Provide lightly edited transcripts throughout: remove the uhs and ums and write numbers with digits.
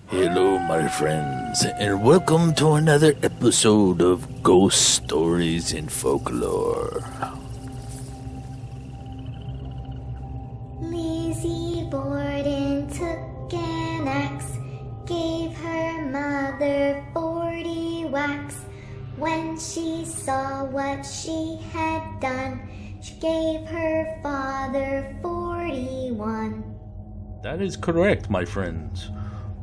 Hello, my friends, and welcome to another episode of Ghost Stories and Folklore. Lizzie Borden took an axe, gave her mother 40 whacks. When she saw what she had done, she gave her father 41. That is correct, my friends.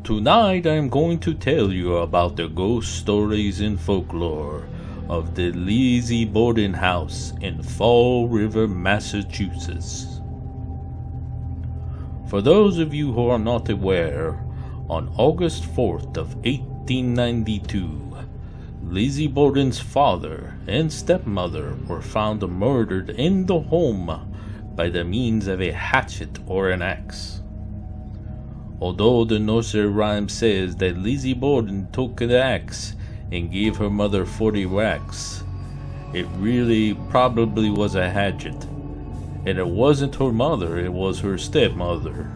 Tonight I am going to tell you about the ghost stories and folklore of the Lizzie Borden house in Fall River, Massachusetts. For those of you who are not aware, on August 4th of 1892, Lizzie Borden's father and stepmother were found murdered in the home by the means of a hatchet or an axe. Although the nursery rhyme says that Lizzie Borden took the axe and gave her mother 40 whacks, it really probably was a hatchet. And it wasn't her mother, it was her stepmother.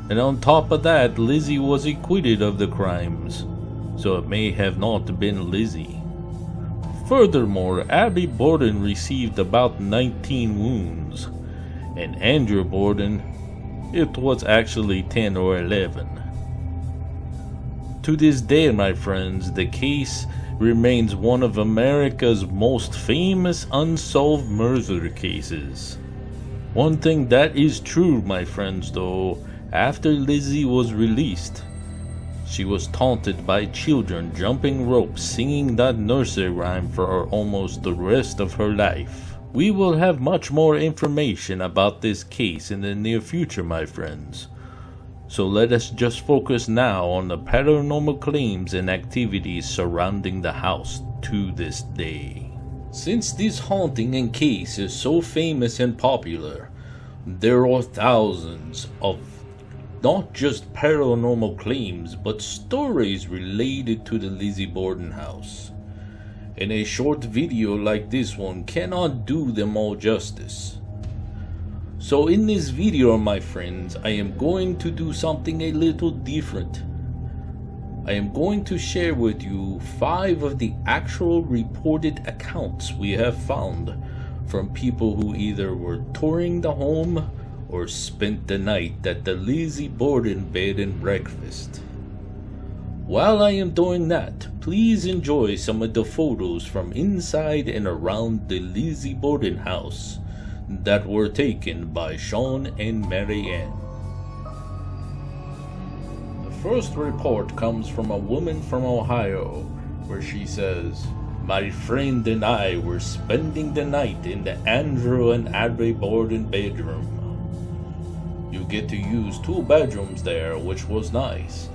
And on top of that, Lizzie was acquitted of the crimes, so it may have not been Lizzie. Furthermore, Abby Borden received about 19 wounds, and Andrew Borden, it was actually 10 or 11. To this day, my friends, the case remains one of America's most famous unsolved murder cases. One thing that is true, my friends, though, after Lizzie was released, she was taunted by children jumping ropes singing that nursery rhyme for almost the rest of her life. We will have much more information about this case in the near future, my friends. So let us just focus now on the paranormal claims and activities surrounding the house to this day. Since this haunting and case is so famous and popular, there are thousands of not just paranormal claims, but stories related to the Lizzie Borden house. And a short video like this one cannot do them all justice. So in this video, my friends, I am going to do something a little different. I am going to share with you 5 of the actual reported accounts we have found from people who either were touring the home or spent the night at the Lizzie Borden bed and breakfast. While I am doing that, please enjoy some of the photos from inside and around the Lizzie Borden house that were taken by Sean and Mary Ann. The first report comes from a woman from Ohio, where she says, "My friend and I were spending the night in the Andrew and Abby Borden bedroom. You get to use 2 bedrooms there, which was nice.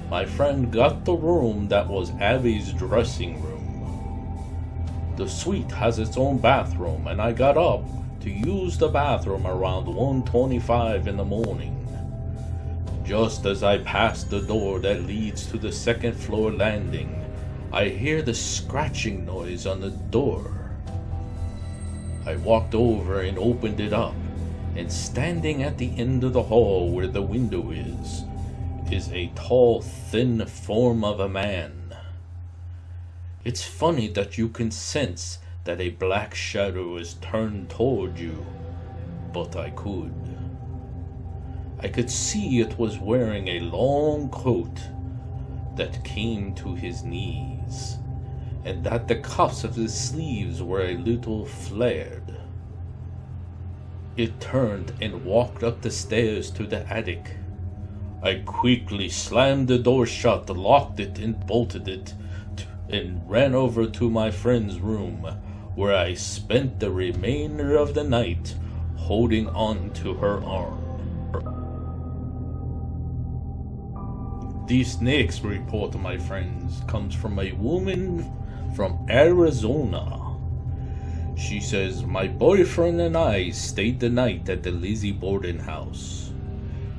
My friend got the room that was Abby's dressing room. The suite has its own bathroom, and I got up to use the bathroom around 1:25 in the morning. Just as I passed the door that leads to the 2nd floor landing, I hear the scratching noise on the door. I walked over and opened it up, and standing at the end of the hall where the window is a tall, thin form of a man. It's funny that you can sense that a black shadow is turned toward you, but I could see it was wearing a long coat that came to his knees, and that the cuffs of his sleeves were a little flared. It turned and walked up the stairs to the attic. I quickly slammed the door shut, locked it, and bolted it, and ran over to my friend's room, where I spent the remainder of the night holding on to her arm. This next report, my friends, comes from a woman from Arizona. She says, "My boyfriend and I stayed the night at the Lizzie Borden house.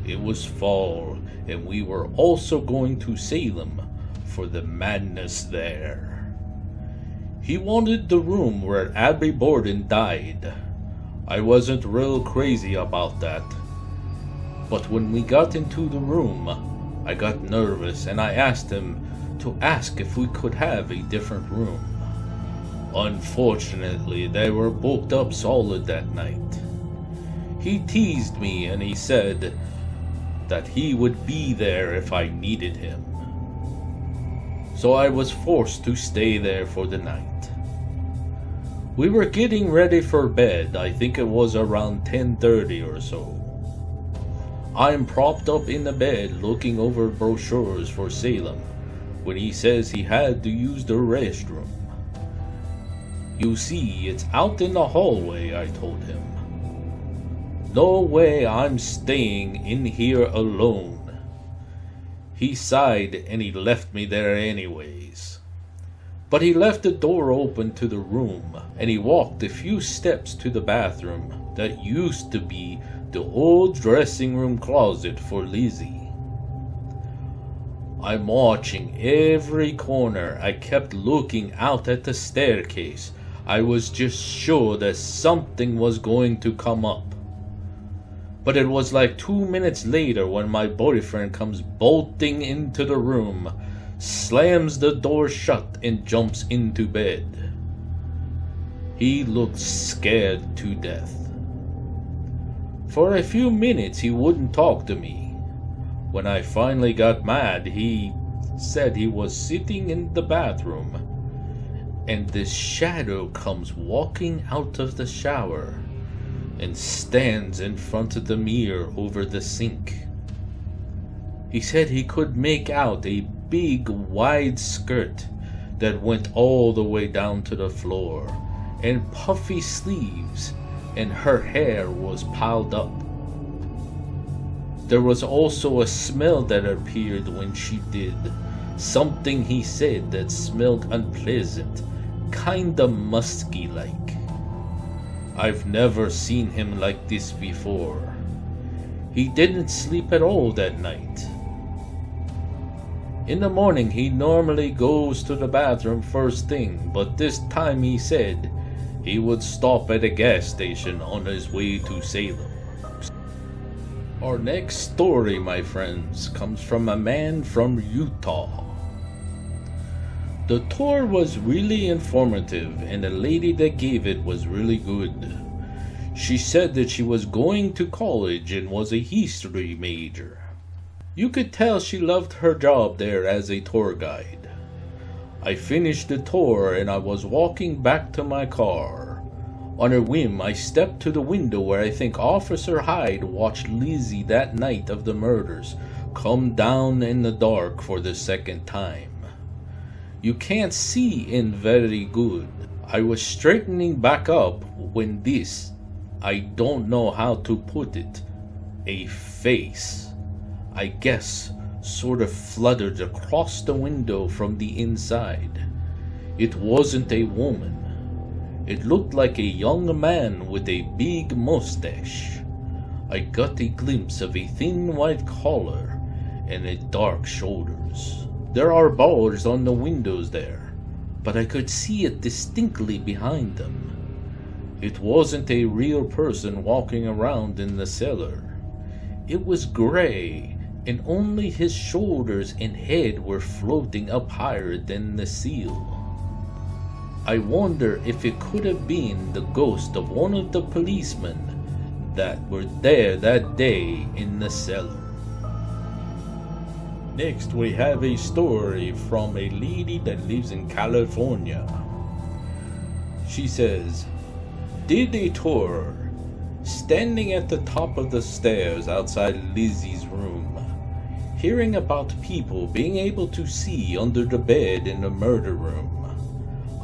It was fall, and we were also going to Salem for the madness there. He wanted the room where Abby Borden died. I wasn't real crazy about that. But when we got into the room, I got nervous and I asked him to ask if we could have a different room. Unfortunately, they were booked up solid that night. He teased me and he said that he would be there if I needed him. So I was forced to stay there for the night. We were getting ready for bed. I think it was around 10:30 or so. I'm propped up in the bed looking over brochures for Salem when he says he had to use the restroom. You see, it's out in the hallway, I told him. No way I'm staying in here alone. He sighed and he left me there anyways. But he left the door open to the room and he walked a few steps to the bathroom that used to be the old dressing room closet for Lizzie. I'm watching every corner. I kept looking out at the staircase. I was just sure that something was going to come up. But it was like 2 minutes later when my boyfriend comes bolting into the room, slams the door shut and jumps into bed. He looked scared to death. For a few minutes he wouldn't talk to me. When I finally got mad, he said he was sitting in the bathroom and this shadow comes walking out of the shower and stands in front of the mirror over the sink. He said he could make out a big wide skirt that went all the way down to the floor and puffy sleeves, and her hair was piled up. There was also a smell that appeared when she did. Something he said that smelled unpleasant, kinda musky like. I've never seen him like this before. He didn't sleep at all that night. In the morning he normally goes to the bathroom first thing, but this time he said he would stop at a gas station on his way to Salem. Our next story, my friends, comes from a man from Utah. The tour was really informative and the lady that gave it was really good. She said that she was going to college and was a history major. You could tell she loved her job there as a tour guide. I finished the tour and I was walking back to my car. On a whim, I stepped to the window where I think Officer Hyde watched Lizzie that night of the murders come down in the dark for the second time. You can't see in very good. I was straightening back up when this, I don't know how to put it, a face, I guess, sort of fluttered across the window from the inside. It wasn't a woman. It looked like a young man with a big mustache. I got a glimpse of a thin white collar and a dark shoulders. There are bars on the windows there, but I could see it distinctly behind them. It wasn't a real person walking around in the cellar. It was gray, and only his shoulders and head were floating up higher than the seal. I wonder if it could have been the ghost of one of the policemen that were there that day in the cellar. Next, we have a story from a lady that lives in California. She says, did a tour, standing at the top of the stairs outside Lizzie's room, hearing about people being able to see under the bed in the murder room.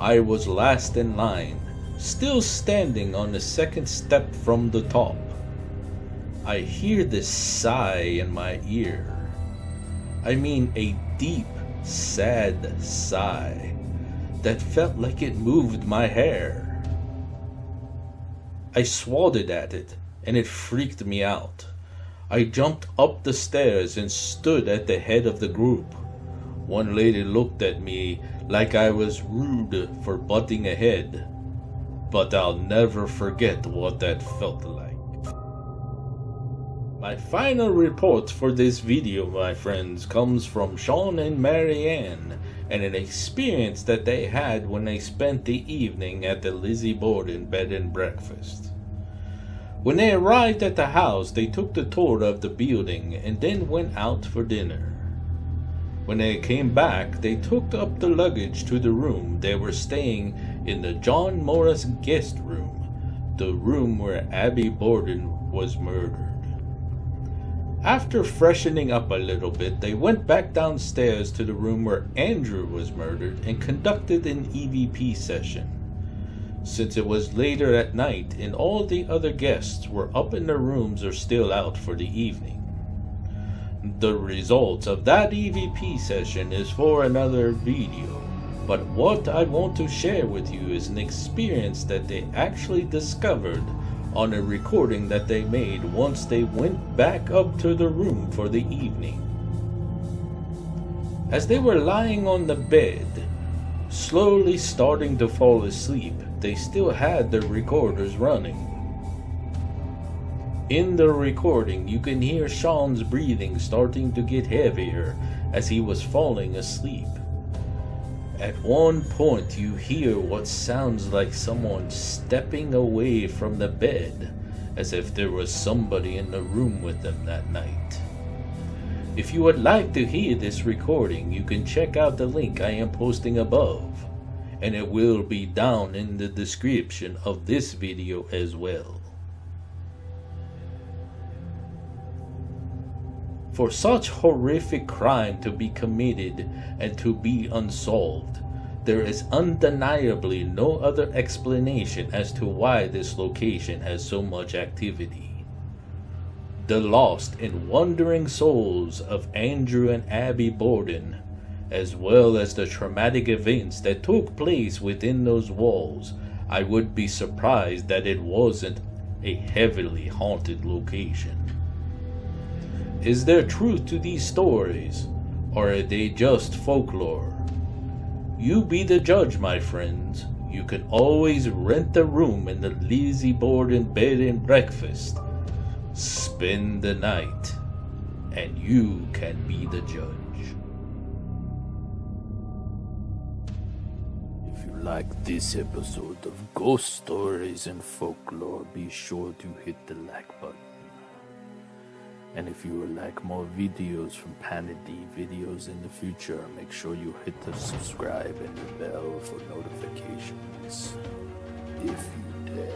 I was last in line, still standing on the second step from the top. I hear this sigh in my ear. I mean a deep, sad sigh that felt like it moved my hair. I swatted at it and it freaked me out. I jumped up the stairs and stood at the head of the group. One lady looked at me like I was rude for butting ahead, but I'll never forget what that felt like. My final report for this video, my friends, comes from Sean and Marianne and an experience that they had when they spent the evening at the Lizzie Borden bed and breakfast. When they arrived at the house, they took the tour of the building and then went out for dinner. When they came back, they took up the luggage to the room they were staying in, the John Morris guest room, the room where Abby Borden was murdered. After freshening up a little bit, they went back downstairs to the room where Andrew was murdered and conducted an EVP session. Since it was later at night and all the other guests were up in their rooms or still out for the evening. The results of that EVP session is for another video, but what I want to share with you is an experience that they actually discovered on a recording that they made once they went back up to the room for the evening. As they were lying on the bed, slowly starting to fall asleep, they still had their recorders running. In the recording, you can hear Sean's breathing starting to get heavier as he was falling asleep. At one point, you hear what sounds like someone stepping away from the bed, as if there was somebody in the room with them that night. If you would like to hear this recording, you can check out the link I am posting above, and it will be down in the description of this video as well. For such horrific crime to be committed and to be unsolved, there is undeniably no other explanation as to why this location has so much activity. The lost and wandering souls of Andrew and Abby Borden, as well as the traumatic events that took place within those walls, I would be surprised that it wasn't a heavily haunted location. Is there truth to these stories, or are they just folklore? You be the judge, my friends. You can always rent a room in the Lizzie Borden bed and breakfast. Spend the night, and you can be the judge. If you like this episode of Ghost Stories and Folklore, be sure to hit the like button. And if you would like more videos from Panady videos in the future, make sure you hit the subscribe and the bell for notifications. If you dare.